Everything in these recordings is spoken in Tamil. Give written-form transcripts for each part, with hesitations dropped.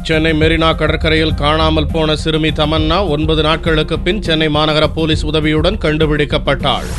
சென்னை மெரினா கடற்கரையில் காணாமல் போன சிறுமி தமன்னா 9 நாட்களுக்கு பின் சென்னை மாநகர போலீஸ் உதவியுடன் கண்டுபிடிக்கப்பட்டாள்.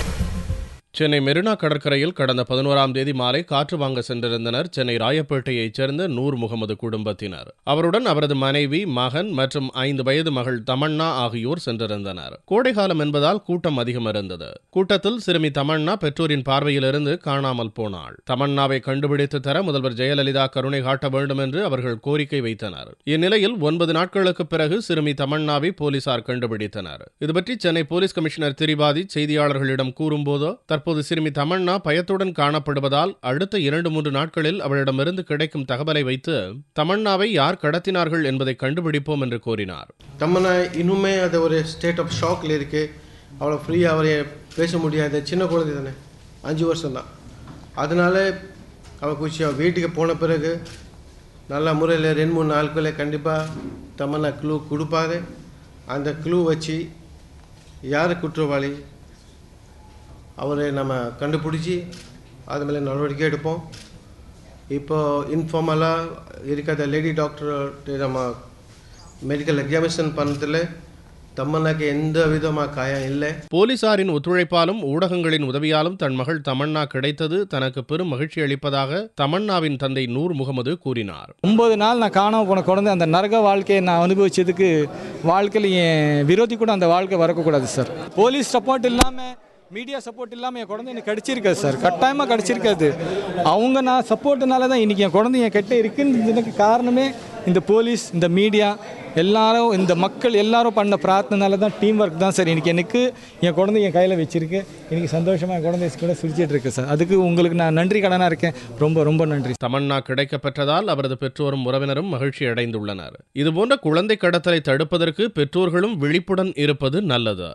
சென்னை மெரினா கடற்கரையில் கடந்த 11ஆம் தேதி மாலை காற்று வாங்க சென்றிருந்தனர் சென்னை ராயப்பேட்டையைச் சேர்ந்த நூர் முகமது குடும்பத்தினர். அவருடன் அவரது மனைவி, மகன் மற்றும் 5 வயது மகள் தமன்னா ஆகியோர் சென்றிருந்தனர். கோடைகாலம் என்பதால் கூட்டம் அதிகம் இருந்தது. கூட்டத்தில் சிறுமி தமன்னா பெற்றோரின் பார்வையிலிருந்து காணாமல் போனாள். தமன்னாவை கண்டுபிடித்து தர முதல்வர் ஜெயலலிதா கருணை காட்ட வேண்டும் என்று அவர்கள் கோரிக்கை வைத்தனர். இந்நிலையில் 9 நாட்களுக்கு பிறகு சிறுமி தமன்னாவை போலீசார் கண்டுபிடித்தனர். இதுபற்றி சென்னை போலீஸ் கமிஷனர் திரிபாதி செய்தியாளர்களிடம் கூறும்போது, தற்போது சிறுமி தமன்னா பயத்துடன் காணப்படுவதால் அடுத்த 2-3 நாட்களில் அவளிடமிருந்து கிடைக்கும் தகவலை வைத்து தமன்னாவை யார் கடத்தினார்கள் என்பதை கண்டுபிடிப்போம் என்று கூறினார். தமன்னா இன்னுமே அது ஒரு ஸ்டேட் ஆஃப் ஷாக்ல இருக்கு. அவளை ஃப்ரீயாக அவரை பேச முடியாது. சின்ன குழந்தை தானே, 5 வருஷம் தான். அதனால அவள் கொஞ்சம் வீட்டுக்கு போன பிறகு நல்ல முறையில் 2-3 நாட்களே கண்டிப்பாக தமன்னா க்ளூ கொடுப்பாரு. அந்த க்ளூ வச்சு யார் குற்றவாளி அவரை நம்ம கண்டுபிடிச்சி அது மேலே நடவடிக்கை எடுப்போம். இப்போ இன்ஃபார்மலாக இருக்கிற லேடி டாக்டர் நம்ம மெடிக்கல் எக்ஸாமினேஷன் பண்ணதில் தமன்னாக்கு எந்த விதமாக காயம் இல்லை. போலீசாரின் ஒத்துழைப்பாலும் ஊடகங்களின் உதவியாலும் தன் மகள் தமன்னா கிடைத்தது தனக்கு பெரும் மகிழ்ச்சி அளிப்பதாக தமன்னாவின் தந்தை நூர் முகமது கூறினார். 9 நாள் நான் காணாமல் போன குழந்தை, அந்த நரக வாழ்க்கையை நான் அனுபவிச்சதுக்கு வாழ்க்கையில் என் விரோதி கூட அந்த வாழ்க்கை வரக்கூடாது சார். போலீஸ் சப்போர்ட் இல்லாமல், மீடியா சப்போர்ட் இல்லாமல் என் குழந்தை எனக்கு கிடச்சிருக்காது சார். கட்டாயமாக கிடச்சிருக்காது. அவங்க நான் சப்போர்ட்டுனால தான் இன்றைக்கி என் குழந்தை என் கிட்ட இருக்குன்னு காரணமே இந்த போலீஸ், இந்த மீடியா எல்லாரும், இந்த மக்கள் எல்லாரும் பண்ண பிரார்த்தனால தான், டீம் ஒர்க் தான் சார். எனக்கு என் குழந்தை என் கையில் வச்சிருக்கு. எனக்கு சந்தோஷமாக என் குழந்தை கூட சிரிச்சிட்டு இருக்கு சார். அதுக்கு உங்களுக்கு நான் நன்றி கடனாக இருக்கேன். ரொம்ப ரொம்ப நன்றி. தமன்னா கிடைக்கப்பெற்றதால் அவரது பெற்றோரும் உறவினரும் மகிழ்ச்சி அடைந்துள்ளனர். இதுபோன்ற குழந்தை கடத்தலை தடுப்பதற்கு பெற்றோர்களும் விழிப்புடன் இருப்பது நல்லது.